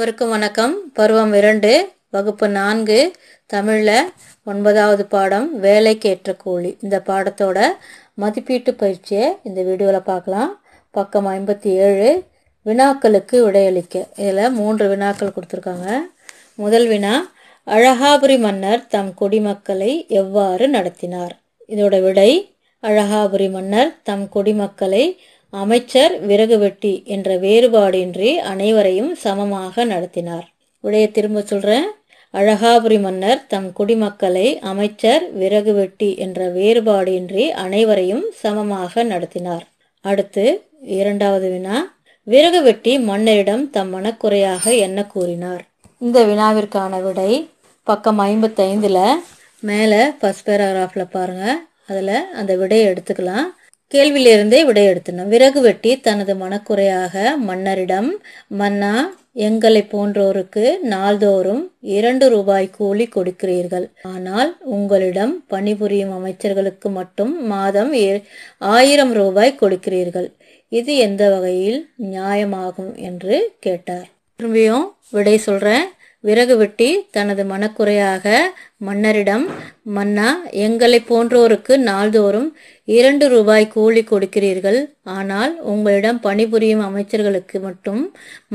அனைவருக்கும் வணக்கம். பருவம் 2 வகுப்பு 4 தமிழ்ல 9வது பாடம் வேலைக்கேற்ற கூலி. இந்த பாடத்தோட மதிப்பீட்டு பயிற்சியை இந்த வீடியோவில் பார்க்கலாம். பக்கம் 57 வினாக்களுக்கு விடையளிக்க. இதில் 3 வினாக்கள் கொடுத்துருக்காங்க. முதல் வினா, அழகாபுரி மன்னர் தம் குடிமக்களை எவ்வாறு நடத்தினார்? இதோட விடை, அழகாபுரி மன்னர் தம் குடிமக்களை அமைச்சர் விறகு வெட்டி என்ற வேறுபாடின்றி அனைவரையும் சமமாக நடத்தினார். விடைய திரும்ப சொல்றேன். அழகாபுரி மன்னர் தம் குடிமக்களை அமைச்சர் விறகு வெட்டி என்ற வேறுபாடின்றி அனைவரையும் சமமாக நடத்தினார். அடுத்து 2வது வினா, விறகு வெட்டி மன்னரிடம் தம் மனக்குறையாக என்ன கூறினார்? இந்த வினாவிற்கான விடை பக்கம் 55ல் மேலே ஃபர்ஸ்ட் பேராகிராஃபில் பாருங்க. அதில் அந்த விடையை எடுத்துக்கலாம். கேள்வியிலிருந்தே விடை எடுத்தணும். விறகு வெட்டி தனது மனக்குறையாக மன்னரிடம், மன்னா, எங்களை போன்றோருக்கு நாள்தோறும் 2 ரூபாய் கூலி கொடுக்கிறீர்கள். ஆனால் உங்களிடம் பணிபுரியும் அமைச்சர்களுக்கு மட்டும் மாதம் 1000 ரூபாய் கொடுக்கிறீர்கள். இது எந்த வகையில் நியாயமாகும் என்று கேட்டார். திரும்பியும் விடை சொல்றேன். விறகு வெட்டி தனது மனக்குறையாக மன்னரிடம், மன்னா, எங்களை போன்றோருக்கு நாள்தோறும் 2 ரூபாய் கூலி கொடுக்கிறீர்கள். ஆனால் உங்களிடம் பணிபுரியும் அமைச்சர்களுக்கு மட்டும்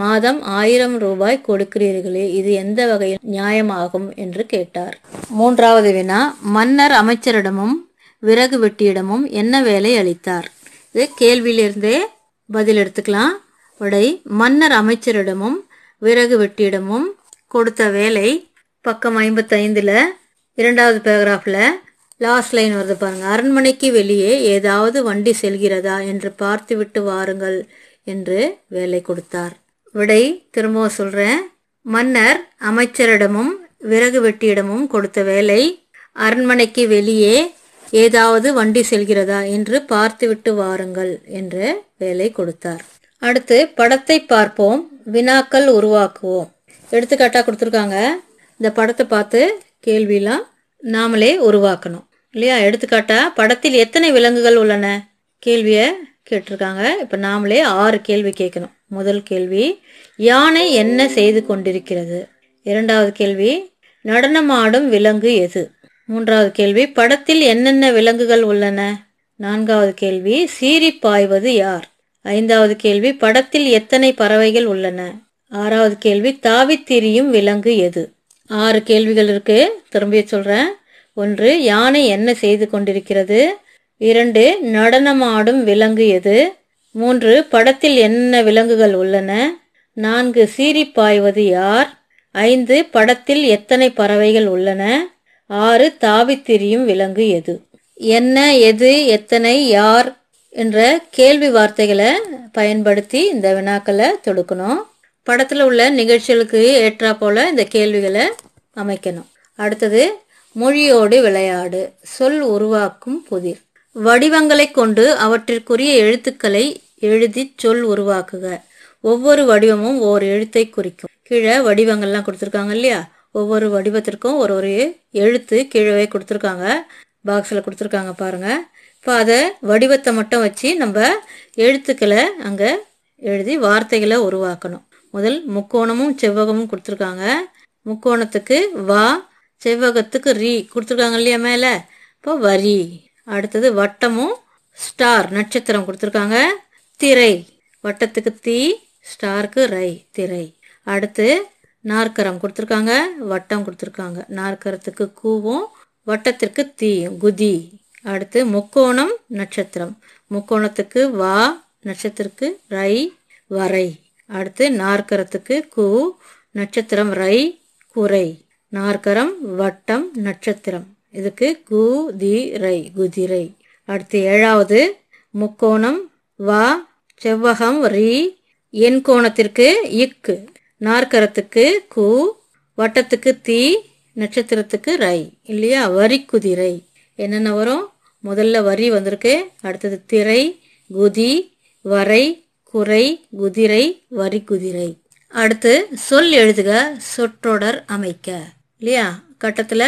மாதம் 1000 ரூபாய் கொடுக்கிறீர்களே, இது எந்த வகையில் நியாயமாகும் என்று கேட்டார். 3வது வினா, மன்னர் அமைச்சரிடமும் விறகு வெட்டியிடமும் என்ன வேலை அளித்தார்? இது கேள்வியிலிருந்தே பதில் எடுத்துக்கலாம். விடை, மன்னர் அமைச்சரிடமும் விறகு வெட்டியிடமும் கொடுத்த வேலை பக்கம் 55ல் 2வது பேராகிராஃபில் லாஸ்ட் லைன் வருது பாருங்க. அரண்மனைக்கு வெளியே ஏதாவது வண்டி செல்கிறதா என்று பார்த்துவிட்டு வாருங்கள் என்று வேலை கொடுத்தார். விடை திரும்பவும் சொல்றேன். மன்னர் அமைச்சரிடமும் விறகு வெட்டியிடமும் கொடுத்த வேலை, அரண்மனைக்கு வெளியே ஏதாவது வண்டி செல்கிறதா என்று பார்த்துவிட்டு வாருங்கள் என்ற வேலை கொடுத்தார். அடுத்து படத்தை பார்ப்போம், வினாக்கள் உருவாக்குவோம். எடுத்துக்காட்டாக கொடுத்துருக்காங்க. இந்த படத்தை பார்த்து கேள்வியெல்லாம் நாமளே உருவாக்கணும் இல்லையா? எடுத்துக்காட்டா, படத்தில் எத்தனை விலங்குகள் உள்ளன? கேள்வியை கேட்டிருக்காங்க. இப்போ நாமளே 6 கேள்வி கேட்கணும். முதல் கேள்வி, யானை என்ன செய்து கொண்டிருக்கிறது? 2வது கேள்வி, நடனமாடும் விலங்கு எது? 3வது கேள்வி, படத்தில் என்னென்ன விலங்குகள் உள்ளன? 4வது கேள்வி, சீறி பாய்வது யார்? 5வது கேள்வி, படத்தில் எத்தனை பறவைகள் உள்ளன? 6வது கேள்வி, தாவித் திரியும் விலங்கு எது? 6 கேள்விகள் இருக்கு. திரும்பிய சொல்றேன். 1, யானை என்ன செய்து கொண்டிருக்கிறது? 2, நடனமாடும் விலங்கு எது? 3, படத்தில் என்ன விலங்குகள் உள்ளன? 4, சீறி பாய்வது யார்? 5, படத்தில் எத்தனை பறவைகள் உள்ளன? 6, தாவித் திரியும் விலங்கு எது? என்ன, எது, எத்தனை, யார் என்ற கேள்வி வார்த்தைகளை பயன்படுத்தி இந்த வினாக்களை தொடுக்கணும். படத்தில் உள்ள நிகழ்ச்சிகளுக்கு ஏற்றா போல இந்த கேள்விகளை அமைக்கணும். அடுத்தது, மொழியோடு விளையாடு. சொல் உருவாக்கும் புதிர். வடிவங்களை கொண்டு அவற்றிற்குரிய எழுத்துக்களை எழுதி சொல் உருவாக்குக. ஒவ்வொரு வடிவமும் ஓர் எழுத்தை குறிக்கும். கீழே வடிவங்கள்லாம் கொடுத்துருக்காங்க இல்லையா? ஒவ்வொரு வடிவத்திற்கும் ஒரு எழுத்து கீழே கொடுத்துருக்காங்க. பாக்ஸில் கொடுத்துருக்காங்க பாருங்க. இப்போ அதை வடிவத்தை மட்டும் வச்சு நம்ம எழுத்துக்களை அங்கே எழுதி வார்த்தைகளை உருவாக்கணும். முதல் முக்கோணமும் செவ்வகமும் கொடுத்துருக்காங்க. முக்கோணத்துக்கு வா, செவ்வகத்துக்கு ரீ கொடுத்துருக்காங்க இல்லையா மேலே? இப்போ வரி. அடுத்தது வட்டமும் ஸ்டார் நட்சத்திரம் கொடுத்துருக்காங்க. திரை, வட்டத்துக்கு தீ, ஸ்டாருக்கு ரை, திரை. அடுத்து நாற்கரம் கொடுத்துருக்காங்க, வட்டம் கொடுத்துருக்காங்க. நாற்கரத்துக்கு கூவும், வட்டத்திற்கு தீயும், குதி. அடுத்து முக்கோணம் நட்சத்திரம், முக்கோணத்துக்கு வா, நட்சத்திரத்துக்கு ரை, வரை. அடுத்து நாற்கரத்துக்கு கூ, நட்சத்திரம் ரை, குறை. நாற்கரம், வட்டம், நட்சத்திரம், இதுக்கு கு, தி, ரை, குதிரை. அடுத்து 7வது முக்கோணம் வா, செவ்வகம் ரீ, எண்கோணத்திற்கு இக்கு, நாற்கரத்துக்கு கு, வட்டத்துக்கு தீ, நட்சத்திரத்துக்கு ரை இல்லையா? வரி குதிரை. என்னென்ன வரும்? முதல்ல வரி வந்திருக்கு. அடுத்தது திரை, குதி, வரை, குறை, குதிரை, வரி குதிரை. அடுத்து சொல் எழுதுக, சொற்றொடர் அமைக்க இல்லையா? கட்டத்தில்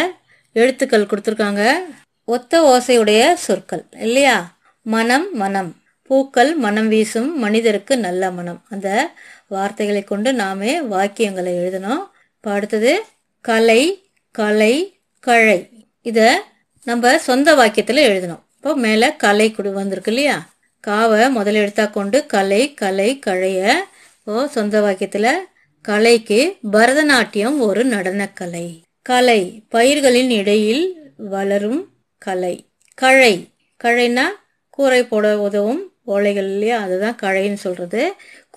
எழுத்துக்கள் கொடுத்துருக்காங்க. ஒத்த ஓசையுடைய சொற்கள் இல்லையா? மனம், மனம். பூக்கள் மனம் வீசும் மனிதருக்கு நல்ல மனம். அந்த வார்த்தைகளை கொண்டு நாமே வாக்கியங்களை எழுதணும். இப்போ அடுத்தது கலை, கலை, கழை. இதை நம்ம சொந்த வாக்கியத்தில் எழுதணும். இப்போ மேலே கலை வந்திருக்கு இல்லையா, காவை முதல்ல எழுத்தா கொண்டு கலை, கலை, கழைய. இப்போ சொந்த வாக்கியத்தில் கலைக்கு பரதநாட்டியம் ஒரு நடனக்கலை. கலை பயிர்களின் இடையில் வளரும் கலை. கழை, கழைனா கூரை போட உதவும் ஓலைகள் இல்லையா, அதுதான் கழைன்னு சொல்றது.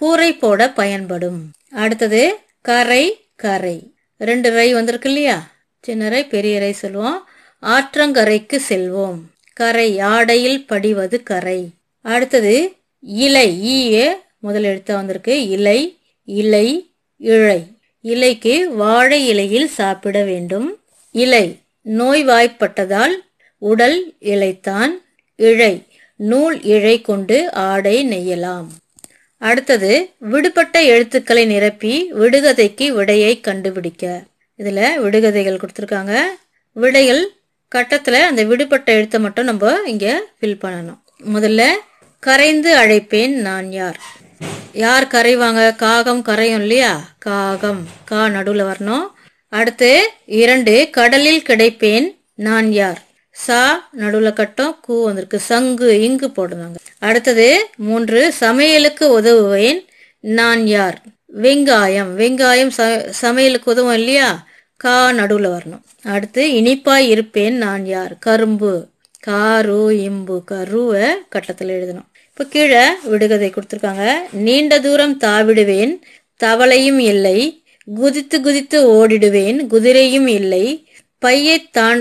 கூரை போட பயன்படும். அடுத்தது கரை, கரை. 2 ரை வந்திருக்கு இல்லையா, சின்ன ரை பெரிய ரை சொல்லுவோம். ஆற்றங்கரைக்கு செல்வோம். கரை ஆடையில் படிவது கரை. அடுத்தது இலை, ஈயே முதல் எழுத்தா வந்திருக்கு. இலை, இலை, இழை. இலைக்கு வாழை இலையில் சாப்பிட வேண்டும். இலை நோய்வாய்ப்பட்டதால் உடல் இளைத்தான். இழை நூல் இழை கொண்டு ஆடை நெய்யலாம். அடுத்தது விடுபட்ட எழுத்துக்களை நிரப்பி விடுகதைக்கு விடையை கண்டுபிடிக்க. இதுல விடுகதைகள் கொடுத்துருக்காங்க. விடைகள் கட்டத்துல அந்த விடுபட்ட எழுத்தை மட்டும் நம்ம இங்க ஃபில் பண்ணணும். முதல்ல கரைந்து அழைப்பேன் நான் யார். யார் கரைவாங்க? காகம் கரையும் இல்லையா, காகம், கா நடுவுல வரணும். அடுத்து 2 கடலில் கிடைப்பேன் நான் யார். சா நடுவுல கட்டம், கூ வந்திருக்கு. சங்கு, இங்கு போடுறாங்க. அடுத்தது 3 சமையலுக்கு உதவுவேன் நான் யார். வெங்காயம், வெங்காயம் சமையலுக்கு உதவும் இல்லையா, கா நடுவுல வரணும். அடுத்து இனிப்பாய் இருப்பேன் நான் யார். கரும்பு, காரு, இம்பு, கருவை கட்டத்தில் எழுதணும். இப்போ கீழே விடுகதை கொடுத்துருக்காங்க. நீண்ட தூரம் தாவிடுவேன் தவளையும் இல்லை. குதித்து குதித்து ஓடிடுவேன் குதிரையும் இல்லை. பையை தான்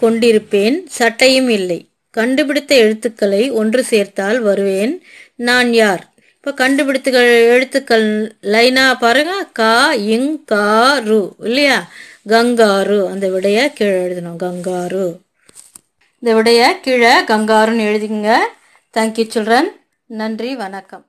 கொண்டிருப்பேன் சட்டையும் இல்லை. கண்டுபிடித்த எழுத்துக்களை ஒன்று சேர்த்தால் வருவேன் நான் யார். இப்போ கண்டுபிடித்த எழுத்துக்கள் லைனா பாருங்க. கா, இங், கா, ரு இல்லையா, கங்காரு. அந்த விடைய கீழே எழுதணும், கங்காரு. இந்த விடைய கீழே கங்காருன்னு எழுதிங்க. Thank you children. நன்றி, வணக்கம்.